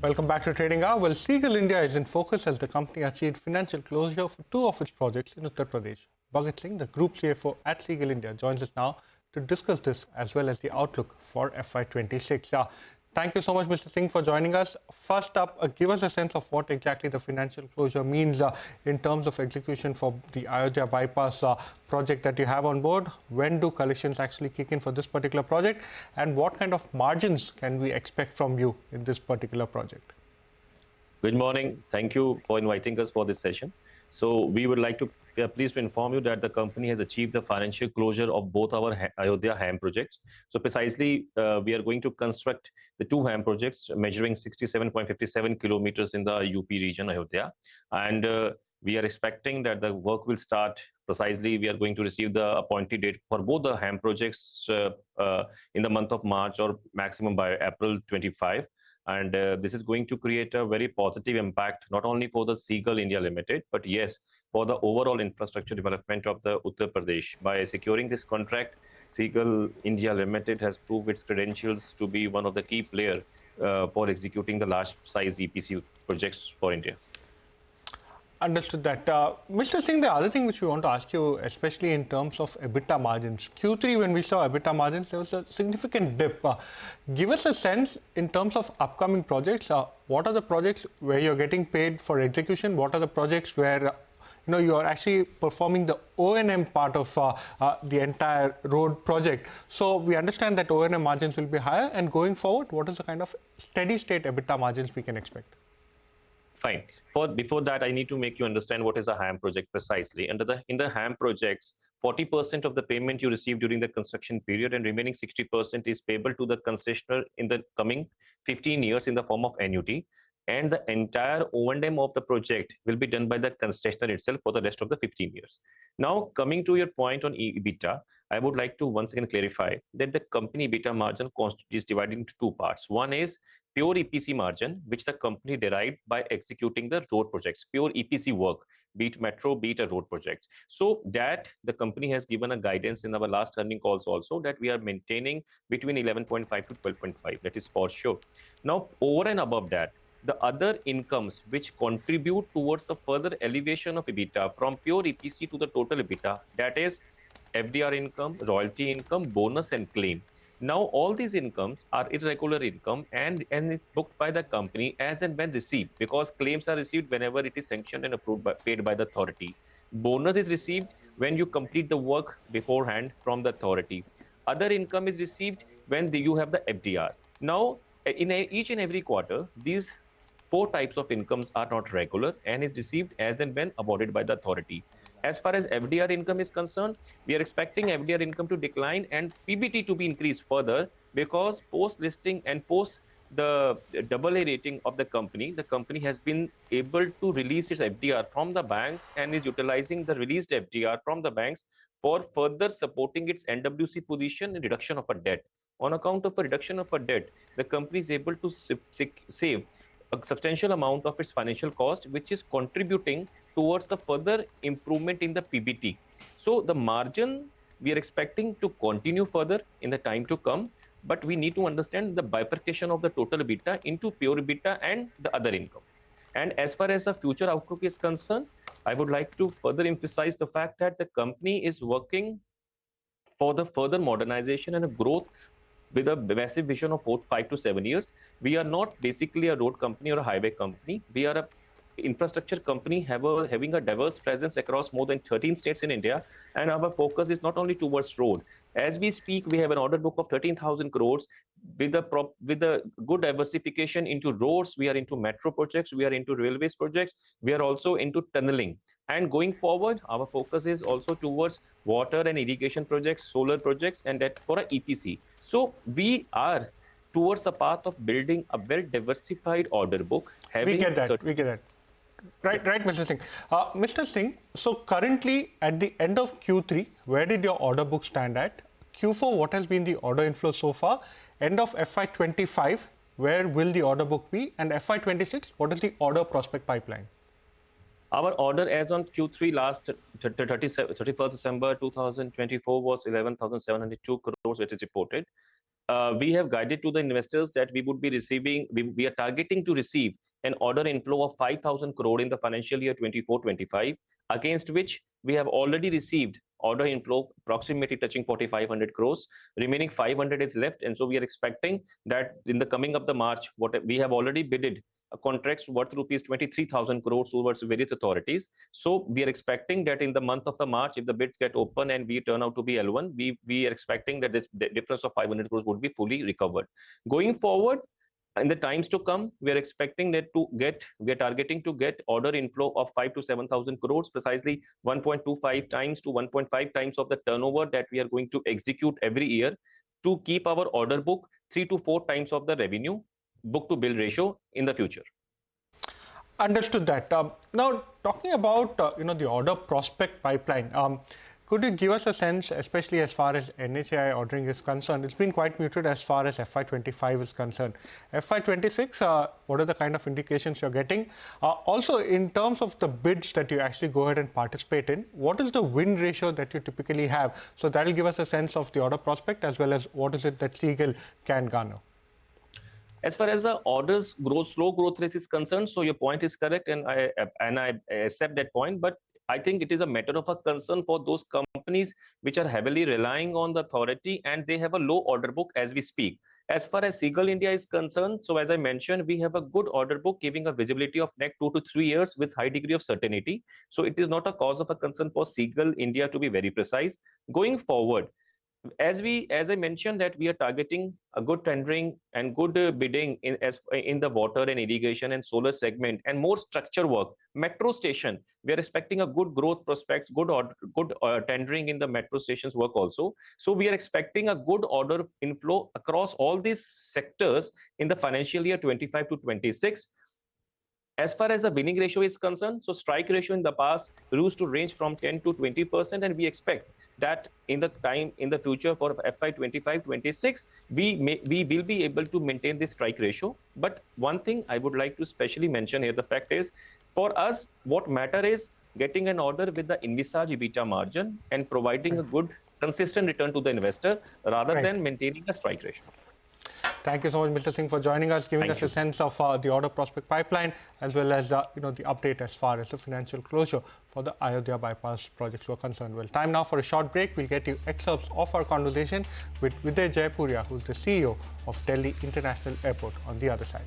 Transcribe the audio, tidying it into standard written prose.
Welcome back to Trading Hour. Well, Ceigall India is in focus as the company achieved financial closure for two of its projects in Uttar Pradesh. Bhagat Singh, the Group CFO at Ceigall India, joins us now to discuss this as well as the outlook for FY26. Thank you so much, Mr. Singh, for joining us. First up, give us a sense of what exactly the financial closure means in terms of execution for the Ayodhya bypass project that you have on board. When do collections actually kick in for this particular project? And what kind of margins can we expect from you in this particular project? Good morning. Thank you for inviting us for this session. So we are pleased to inform you that the company has achieved the financial closure of both our Ayodhya HAM projects. So precisely, we are going to construct the two HAM projects measuring 67.57 kilometers in the UP region, Ayodhya. And we are expecting that the work will start precisely. We are going to receive the appointed date for both the HAM projects in the month of March or maximum by April 25. And this is going to create a very positive impact, not only for the Ceigall India Limited, but yes, for the overall infrastructure development of the Uttar Pradesh. By securing this contract, Ceigall India Limited has proved its credentials to be one of the key players for executing the large size EPC projects for India. Understood that. Mr. Singh, the other thing which we want to ask you, especially in terms of EBITDA margins, Q3 when we saw EBITDA margins, there was a significant dip. Give us a sense in terms of upcoming projects. What are the projects where you're getting paid for execution? What are the projects where you are actually performing the O&M part of the entire road project? So we understand that O&M margins will be higher, and going forward, what is the kind of steady state EBITDA margins we can expect? Fine. Before that, I need to make you understand what is a HAM project precisely. In the HAM projects, 40% of the payment you receive during the construction period and remaining 60% is payable to the concessionaire in the coming 15 years in the form of annuity. And the entire O&M of the project will be done by the concessionaire itself for the rest of the 15 years. Now, coming to your point on EBITDA, I would like to once again clarify that the company EBITDA margin is divided into two parts. One is pure EPC margin, which the company derived by executing the road projects, pure EPC work, be it metro, be it a road project. So that the company has given a guidance in our last earning calls also that we are maintaining between 11.5 to 12.5. That is for sure. Now, over and above that, the other incomes which contribute towards the further elevation of EBITDA from pure EPC to the total EBITDA, that is FDR income, royalty income, bonus and claim. Now, all these incomes are irregular income and it's booked by the company as and when received, because claims are received whenever it is sanctioned and approved paid by the authority. Bonus is received when you complete the work beforehand from the authority. Other income is received when you have the FDR. Now, in each and every quarter, these four types of incomes are not regular and is received as and when awarded by the authority. As far as FDR income is concerned, we are expecting FDR income to decline and PBT to be increased further, because post-listing and post the AA rating of the company has been able to release its FDR from the banks and is utilizing the released FDR from the banks for further supporting its NWC position and reduction of a debt. On account of a reduction of a debt, the company is able to save a substantial amount of its financial cost, which is contributing towards the further improvement in the PBT. So the margin we are expecting to continue further in the time to come, but we need to understand the bifurcation of the total EBITDA into pure EBITDA and the other income. And as far as the future outlook is concerned, I would like to further emphasize the fact that the company is working for the further modernization and a growth with a massive vision of 5 to 7 years. We are not basically a road company or a highway company. We are a infrastructure company having a diverse presence across more than 13 states in India, and our focus is not only towards road. As we speak, we have an order book of 13,000 crores with a good diversification into roads. We are into metro projects, we are into railways projects, we are also into tunneling. And going forward, our focus is also towards water and irrigation projects, solar projects, and that for a EPC. So we are towards a path of building a well-diversified order book. We get that. Right, Mr. Singh. Mr. Singh, so currently at the end of Q3, where did your order book stand at? Q4, what has been the order inflow so far? End of FY25, where will the order book be? And FY26, what is the order prospect pipeline? Our order as on Q3 last 31st December 2024 was 11,702 crores, which is reported. we have guided to the investors that we would be receiving, we are targeting to receive an order inflow of 5,000 crore in the financial year 24-25, against which we have already received order inflow approximately touching 4,500 crores. Remaining 500 is left, and so we are expecting that in the coming of the March, what we have already bidded contracts worth rupees 23,000 crores towards various authorities. So we are expecting that in the month of the March, if the bids get open and we turn out to be L1, we are expecting that this difference of 500 crores would be fully recovered. Going forward, in the times to come, we are expecting that we are targeting to get order inflow of 5 to 7,000 crores, precisely 1.25 times to 1.5 times of the turnover that we are going to execute every year, to keep our order book 3 to 4 times of the revenue book to bill ratio in the future. Understood that. Now, talking about the order prospect pipeline, could you give us a sense, especially as far as NHAI ordering is concerned? It's been quite muted as far as FY25 is concerned. FY26, what are the kind of indications you're getting? Also, in terms of the bids that you actually go ahead and participate in, what is the win ratio that you typically have? So that will give us a sense of the order prospect as well as what is it that Ceigall can garner. As far as the orders slow growth rate is concerned, so your point is correct, and I accept that point. But I think it is a matter of a concern for those companies which are heavily relying on the authority and they have a low order book as we speak. As far as Ceigall India is concerned, so as I mentioned, we have a good order book giving a visibility of next 2 to 3 years with high degree of certainty. So it is not a cause of a concern for Ceigall India, to be very precise. Going forward, as I mentioned, that we are targeting a good tendering and good bidding in the water and irrigation and solar segment, and more structure work. Metro station, we are expecting a good growth prospects, good tendering in the metro stations work also. So we are expecting a good order inflow across all these sectors in the financial year 25 to 26. As far as the winning ratio is concerned, so strike ratio in the past used to range from 10 to 20%, and we expect that in the future for FY25-26, we will be able to maintain this strike ratio. But one thing I would like to specially mention here, the fact is, for us, what matter is getting an order with the envisaged EBITDA margin and providing a good, consistent return to the investor rather than maintaining a strike ratio. Thank you so much, Mr. Singh, for joining us, giving us a sense of the order prospect pipeline, as well as the update as far as the financial closure for the Ayodhya bypass projects were concerned. Well, time now for a short break. We'll get you excerpts of our conversation with Vijay Jaipuria, who's the CEO of Delhi International Airport, on the other side.